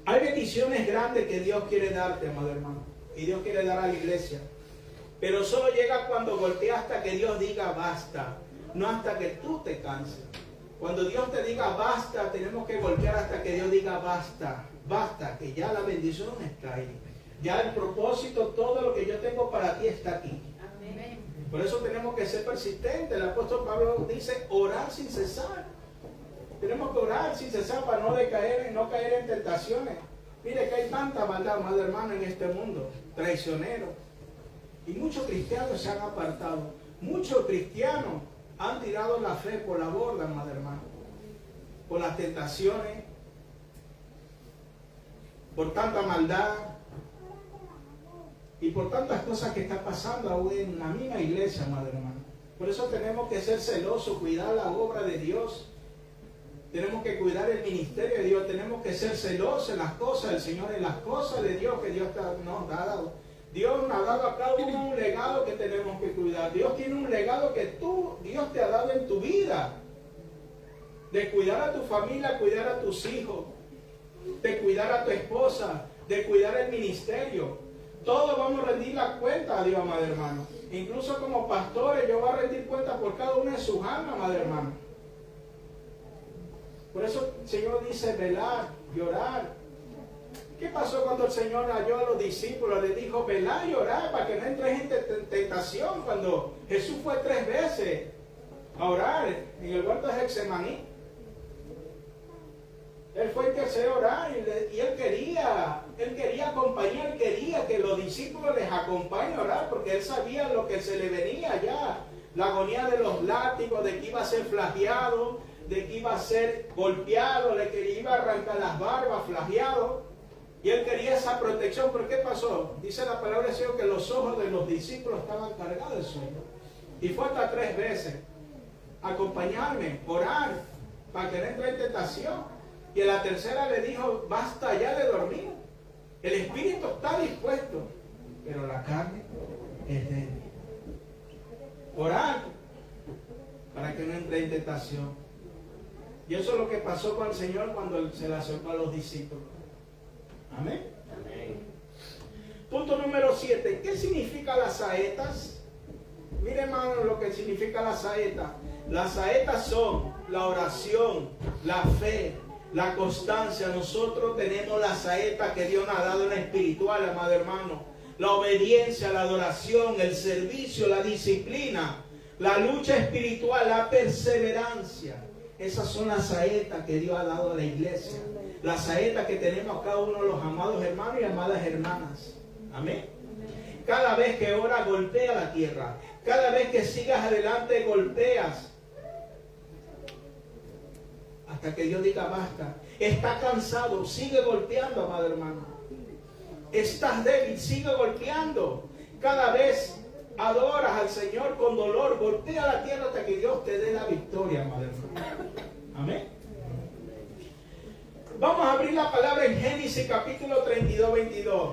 Hay bendiciones grandes que Dios quiere darte, amado hermano. Y Dios quiere dar a la iglesia. Pero solo llega cuando golpea hasta que Dios diga basta. No hasta que tú te canses. Cuando Dios te diga basta, tenemos que golpear hasta que Dios diga basta. Basta, que ya la bendición está ahí. Ya el propósito, todo lo que yo tengo para ti está aquí. Amén. Por eso tenemos que ser persistentes. El apóstol Pablo dice orar sin cesar. Tenemos que orar sin cesar para no caer en tentaciones. Mire que hay tanta maldad, amado hermano, en este mundo. Traicioneros. Y muchos cristianos se han apartado. Muchos cristianos han tirado la fe por la borda, amado hermano. Por las tentaciones. Por tanta maldad. Y por tantas cosas que están pasando aún en la misma iglesia, amado hermano. Por eso tenemos que ser celosos, cuidar la obra de Dios. Tenemos que cuidar el ministerio de Dios. Tenemos que ser celosos en las cosas del Señor, en las cosas de Dios que Dios nos ha dado. Dios nos ha dado a cada uno un legado que tenemos que cuidar. Dios tiene un legado que Dios te ha dado en tu vida. De cuidar a tu familia, cuidar a tus hijos. De cuidar a tu esposa. De cuidar el ministerio. Todos vamos a rendir la cuenta a Dios, amado hermano. Incluso como pastores, yo voy a rendir cuenta por cada una de sus almas, amado hermano. Por eso el Señor dice velar, llorar. ¿Qué pasó cuando el Señor halló a los discípulos? Les dijo velar y orar para que no entres en tentación. Cuando Jesús fue 3 veces a orar en el huerto de Getsemaní. Él fue el tercero a orar y él quería acompañar, quería que los discípulos les acompañen a orar porque él sabía lo que se le venía ya. La agonía de los látigos, de que iba a ser flageado, de que iba a ser golpeado, de que iba a arrancar las barbas, flageado. Y él quería esa protección. ¿Pero qué pasó? Dice la palabra del Señor que los ojos de los discípulos estaban cargados de sueño. Y fue hasta 3 veces. Acompañarme, orar, para que no entre en tentación. Y en la tercera le dijo, basta ya de dormir. El espíritu está dispuesto, pero la carne es débil. Orar para que no entre en tentación. Y eso es lo que pasó con el Señor cuando Él se le acercó a los discípulos. Amén. Amén. Punto número 7. ¿Qué significa las saetas? Mire, hermano, lo que significa las saetas. Las saetas son la oración, la fe, la constancia. Nosotros tenemos la saeta que Dios nos ha dado en la espiritual, amado hermano. La obediencia, la adoración, el servicio, la disciplina, la lucha espiritual, la perseverancia. Esas son las saetas que Dios ha dado a la iglesia. Las saetas que tenemos cada uno de los amados hermanos y amadas hermanas. Amén. Cada vez que oras, golpea la tierra. Cada vez que sigas adelante, golpeas. Hasta que Dios diga basta. Está cansado, sigue golpeando, amado hermano. Estás débil, sigue golpeando. Cada vez adoras al Señor con dolor, golpea la tierra hasta que Dios te dé la victoria, amado hermano. Amén. Vamos a abrir la palabra en Génesis capítulo 32, 22.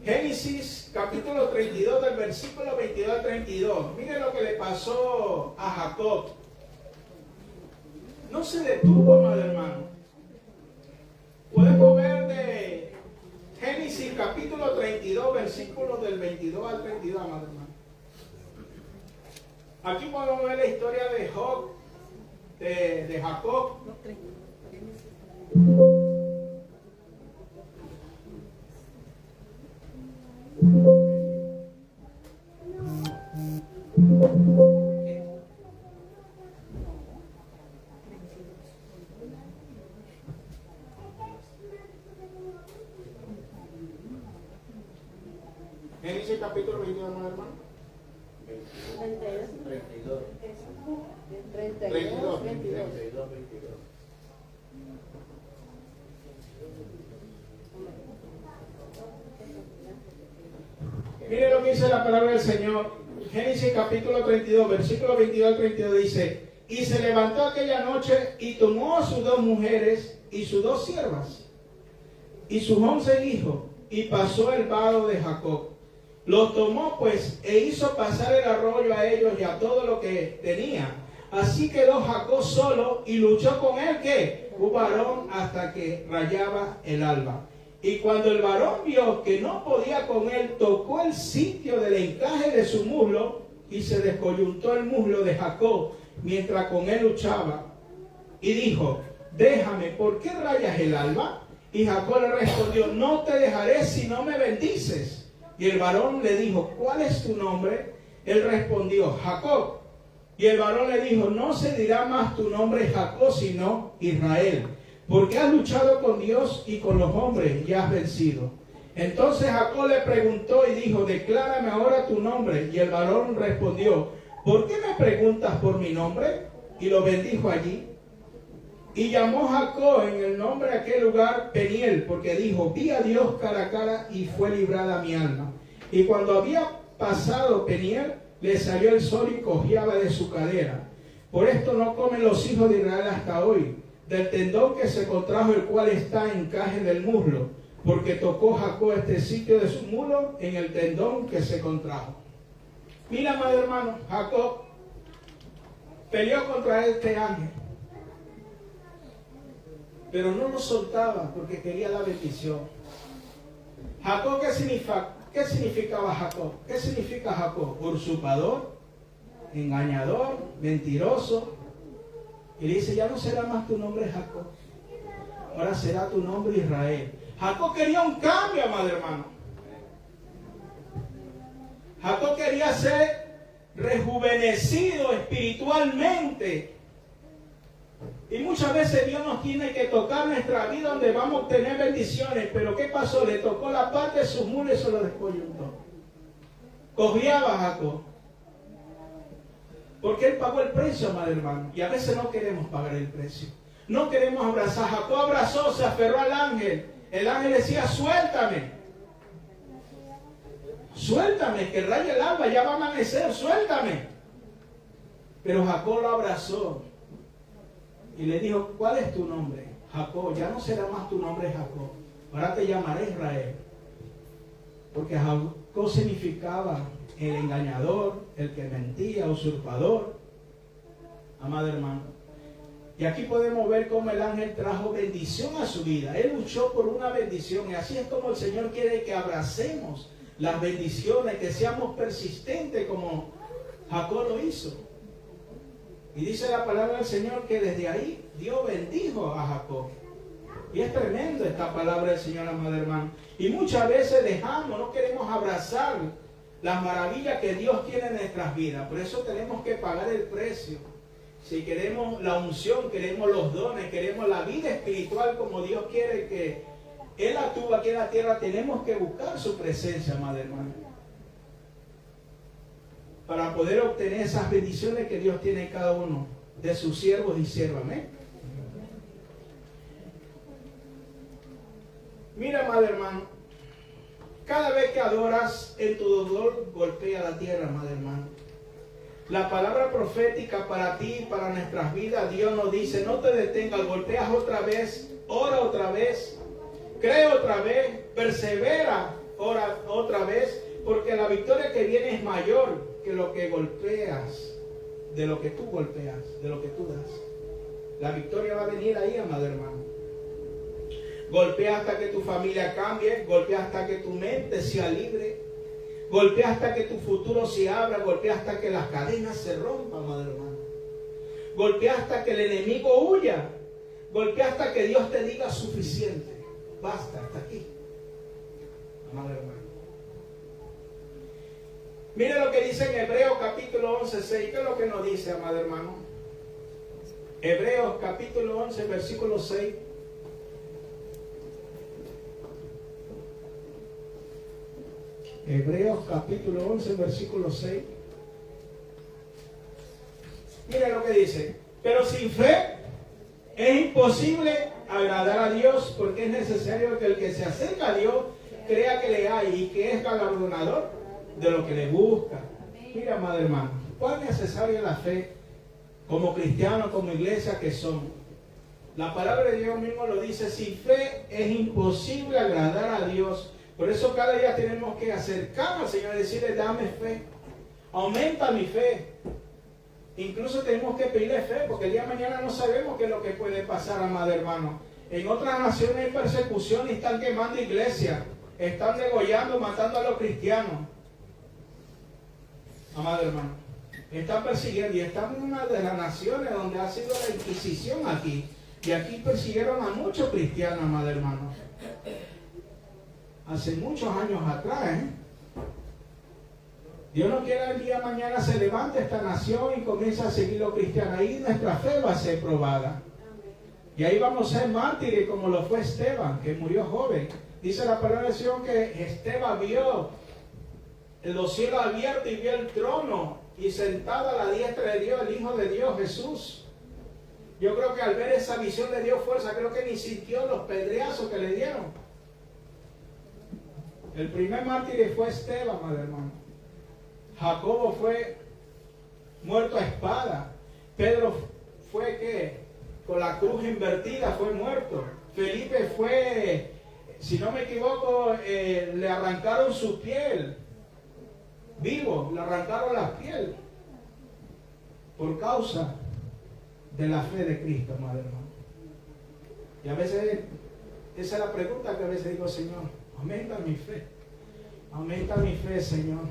Génesis capítulo 32 del versículo 22 al 32. Miren lo que le pasó a Jacob. No se detuvo, amado hermano. Podemos ver de Génesis capítulo capítulo 32, versículos del 22 al 32, amado hermano. Aquí podemos ver la historia de Job, de Jacob. Génesis capítulo 22, hermano. 32. 32. Mire lo que dice la palabra del Señor. Génesis capítulo 32, versículo 22 al 32 dice: y se levantó aquella noche y tomó a sus 2 mujeres y sus 2 siervas y sus 11 hijos y pasó el vado de Jacob. Los tomó pues e hizo pasar el arroyo a ellos y a todo lo que tenía. Así quedó Jacob solo y luchó con él, ¿qué? Un varón hasta que rayaba el alba. Y cuando el varón vio que no podía con él, tocó el sitio del encaje de su muslo y se descoyuntó el muslo de Jacob mientras con él luchaba. Y dijo: déjame, ¿por qué rayas el alba? Y Jacob le respondió: no te dejaré si no me bendices. Y el varón le dijo: ¿cuál es tu nombre? Él respondió: Jacob. Y el varón le dijo: no se dirá más tu nombre Jacob, sino Israel, porque has luchado con Dios y con los hombres y has vencido. Entonces Jacob le preguntó y dijo: declárame ahora tu nombre. Y el varón respondió: ¿por qué me preguntas por mi nombre? Y lo bendijo allí. Y llamó Jacob en el nombre de aquel lugar Peniel, porque dijo: vi a Dios cara a cara y fue librada mi alma. Y cuando había pasado Peniel, le salió el sol y cojeaba de su cadera. Por esto no comen los hijos de Israel hasta hoy, del tendón que se contrajo, el cual está en encaje del muslo, porque tocó Jacob este sitio de su muslo en el tendón que se contrajo. Mira, amado hermano, Jacob peleó contra este ángel, pero no lo soltaba porque quería la bendición. Jacob, ¿qué significaba Jacob? ¿Qué significa Jacob? Usurpador, engañador, mentiroso. Y le dice: ya no será más tu nombre Jacob, ahora será tu nombre Israel. Jacob quería un cambio, amado hermano. Jacob quería ser rejuvenecido espiritualmente. Y muchas veces Dios nos tiene que tocar nuestra vida donde vamos a obtener bendiciones. Pero ¿qué pasó? Le tocó la parte de sus mulos y se lo descoyuntó. Cojeaba Jacob, porque él pagó el precio, amado hermano. Y a veces no queremos pagar el precio. No queremos abrazar. Jacob abrazó, se aferró al ángel. El ángel decía: suéltame. Suéltame, que raya el alba, ya va a amanecer, suéltame. Pero Jacob lo abrazó y le dijo: ¿cuál es tu nombre? Jacob. Ya no será más tu nombre Jacob, ahora te llamaré Israel. Porque Jacob significaba el engañador, el que mentía, usurpador. Amado hermano, y aquí podemos ver cómo el ángel trajo bendición a su vida. Él luchó por una bendición, y así es como el Señor quiere que abracemos las bendiciones, que seamos persistentes como Jacob lo hizo. Y dice la palabra del Señor que desde ahí Dios bendijo a Jacob. Y es tremendo esta palabra del Señor, amado hermano. Y muchas veces no queremos abrazar las maravillas que Dios tiene en nuestras vidas. Por eso tenemos que pagar el precio. Si queremos la unción, queremos los dones, queremos la vida espiritual como Dios quiere que Él actúe aquí en la tierra, tenemos que buscar su presencia, amado hermano, para poder obtener esas bendiciones que Dios tiene en cada uno de sus siervos y siervas. Amén. Mira, amado hermano, cada vez que adoras, en tu dolor golpea la tierra, amado hermano. La palabra profética para ti, para nuestras vidas, Dios nos dice: no te detengas, golpeas otra vez, ora otra vez, cree otra vez, persevera, ora otra vez, porque la victoria que viene es mayor que lo que golpeas, de lo que tú golpeas, de lo que tú das. La victoria va a venir ahí, amado hermano. Golpea hasta que tu familia cambie. Golpea hasta que tu mente sea libre. Golpea hasta que tu futuro se abra. Golpea hasta que las cadenas se rompan, madre hermana. Golpea hasta que el enemigo huya. Golpea hasta que Dios te diga suficiente. Basta, hasta aquí. Madre hermana. Mire lo que dice en Hebreos capítulo 11, 6. ¿Qué es lo que nos dice, amado hermano? Hebreos capítulo 11, versículo 6. Hebreos capítulo 11, versículo 6. Mire lo que dice. Pero sin fe es imposible agradar a Dios, porque es necesario que el que se acerca a Dios crea que le hay y que es galardonador de lo que le busca. Mira, amado hermano, cuán necesaria es la fe como cristianos, como iglesia que somos. La palabra de Dios mismo lo dice: sin fe es imposible agradar a Dios. Por eso cada día tenemos que acercarnos al Señor y decirle: dame fe, aumenta mi fe. Incluso tenemos que pedirle fe, porque el día de mañana no sabemos qué es lo que puede pasar, amado hermano. En otras naciones hay persecución y están quemando iglesias, están degollando, matando a los cristianos. Amado hermano, están persiguiendo, y estamos en una de las naciones donde ha sido la Inquisición aquí, y aquí persiguieron a muchos cristianos, amado hermano, hace muchos años atrás. Dios no quiera el día de mañana se levante esta nación y comience a seguir los cristianos. Ahí nuestra fe va a ser probada, y ahí vamos a ser mártires como lo fue Esteban, que murió joven. Dice la palabra de Dios que Esteban vio los cielos abiertos y vio el trono y sentado a la diestra de Dios, el Hijo de Dios, Jesús. Yo creo que al ver esa visión le dio fuerza, creo que ni sintió los pedreazos que le dieron. El primer mártir fue Esteban, madre hermano. Jacobo fue muerto a espada. Pedro fue que con la cruz invertida fue muerto. Felipe fue, si no me equivoco, le arrancaron su piel. Vivo, le arrancaron la piel por causa de la fe de Cristo, madre hermano. Y a veces, esa es la pregunta que a veces digo: Señor, aumenta mi fe, Señor.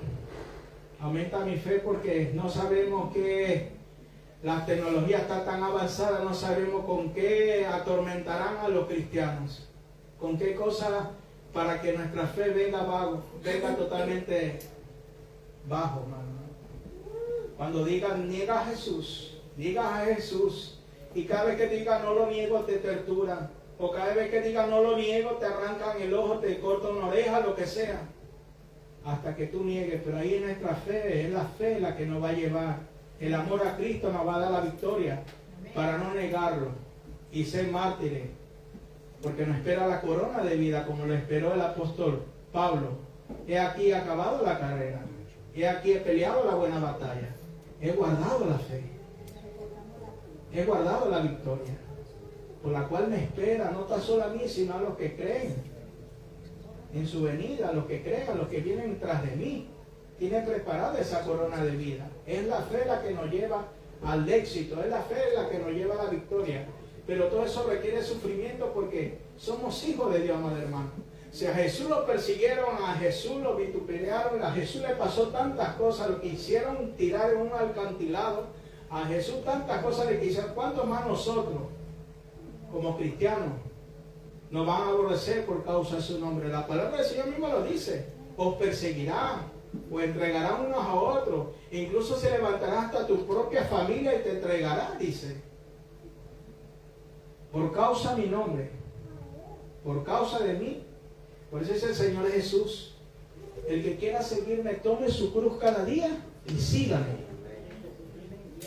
Aumenta mi fe, porque no sabemos que la tecnología está tan avanzada, no sabemos con qué atormentarán a los cristianos, con qué cosas, para que nuestra fe venga totalmente bajo, hermano. Cuando digan niega a Jesús, y cada vez que digan no lo niego te torturan, o cada vez que digan no lo niego te arrancan el ojo, te cortan una oreja, lo que sea, hasta que tú niegues. Pero ahí es nuestra fe, es la fe la que nos va a llevar. El amor a Cristo nos va a dar la victoria para no negarlo y ser mártires, porque nos espera la corona de vida, como lo esperó el apóstol Pablo. He aquí acabado la carrera, he aquí he peleado la buena batalla, he guardado la fe, he guardado la victoria, por la cual me espera, no tan solo a mí, sino a los que creen en su venida, a los que creen, a los que vienen tras de mí. Tiene preparada esa corona de vida. Es la fe la que nos lleva al éxito, es la fe la que nos lleva a la victoria. Pero todo eso requiere sufrimiento, porque somos hijos de Dios, amado hermano. Si a Jesús lo persiguieron, a Jesús lo vituperaron, a Jesús le pasó tantas cosas, lo que hicieron tirar en un acantilado, a Jesús tantas cosas le hicieron, ¿cuánto más nosotros, como cristianos, nos van a aborrecer por causa de su nombre? La palabra del Señor mismo lo dice: os perseguirán, o entregarán unos a otros, incluso se levantará hasta tu propia familia y te entregará, dice, por causa de mi nombre, por causa de mí. Por eso dice el Señor Jesús: el que quiera seguirme, tome su cruz cada día y sígame.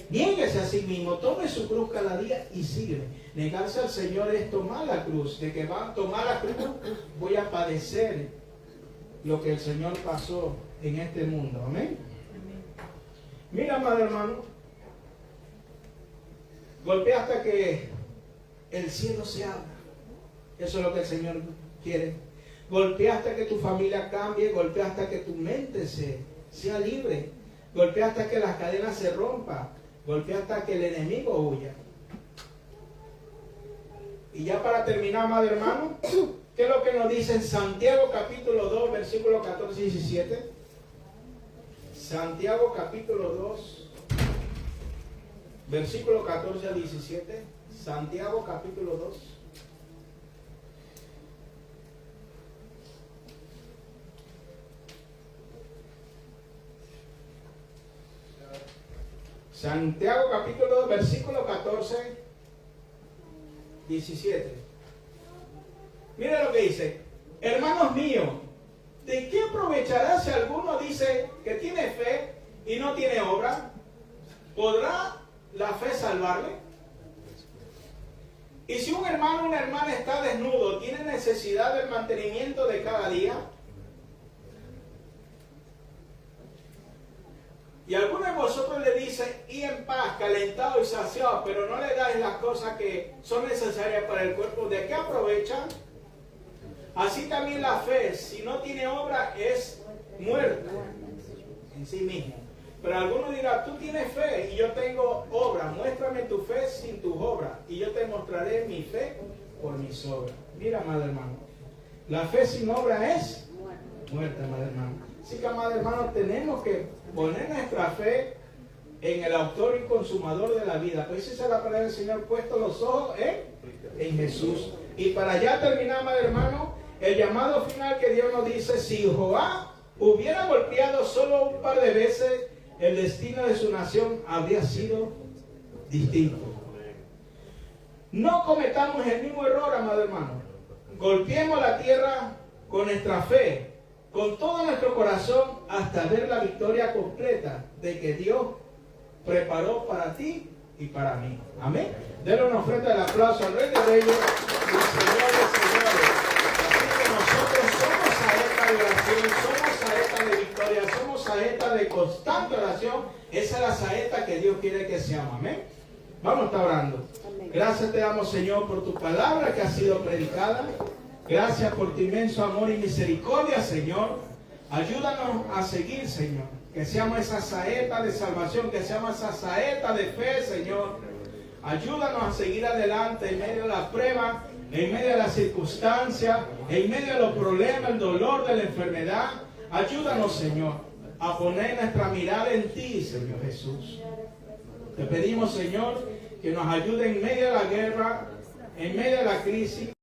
Niéguese a sí mismo, tome su cruz cada día y sígueme. Negarse al Señor es tomar la cruz. De que va a tomar la cruz, voy a padecer lo que el Señor pasó en este mundo. Amén. Mira, amado hermano, golpea hasta que el cielo se abra. Eso es lo que el Señor quiere. Golpea hasta que tu familia cambie. Golpea hasta que tu mente sea libre. Golpea hasta que las cadenas se rompan. Golpea hasta que el enemigo huya. Y ya para terminar, amado hermano, ¿qué es lo que nos dice en Santiago capítulo 2, versículo 14 y 17? Santiago capítulo 2, versículo 14 al 17. Santiago capítulo 2. Santiago capítulo 2, versículo 14, 17. Mira lo que dice. Hermanos míos, ¿de qué aprovechará si alguno dice que tiene fe y no tiene obra? ¿Podrá la fe salvarle? Y si un hermano o una hermana está desnudo, tiene necesidad del mantenimiento de cada día, y alguno de vosotros le dice, y en paz, calentado y saciado, pero no le dais las cosas que son necesarias para el cuerpo, ¿de qué aprovechan? Así también la fe, si no tiene obra, es muerta en sí misma. Pero alguno dirá, tú tienes fe y yo tengo obra, muéstrame tu fe sin tus obras, y yo te mostraré mi fe por mis obras. Mira, amado hermano, la fe sin obra es muerta, amado hermano. Así que, amado hermano, tenemos que poner nuestra fe en el autor y consumador de la vida. Pues esa es la palabra del Señor, puesto los ojos en Jesús. Y para ya terminar, amado hermano, el llamado final que Dios nos dice, si Jehová hubiera golpeado solo un par de veces, el destino de su nación habría sido distinto. No cometamos el mismo error, amado hermano. Golpeemos la tierra con nuestra fe, con todo nuestro corazón, hasta ver la victoria completa de que Dios preparó para ti y para mí. Amén. Denle una ofrenda de aplauso al Rey de Reyes y Señor de Señores. Así que nosotros somos saeta de oración, somos saeta de victoria, somos saeta de constante oración. Esa es la saeta que Dios quiere que seamos. Amén. Vamos a estar orando. Gracias te damos, Señor, por tu palabra que ha sido predicada. Gracias por tu inmenso amor y misericordia, Señor. Ayúdanos a seguir, Señor. Que seamos esa saeta de salvación, que seamos esa saeta de fe, Señor. Ayúdanos a seguir adelante en medio de la prueba, en medio de las circunstancias, en medio de los problemas, el dolor de la enfermedad. Ayúdanos, Señor, a poner nuestra mirada en ti, Señor Jesús. Te pedimos, Señor, que nos ayude en medio de la guerra, en medio de la crisis.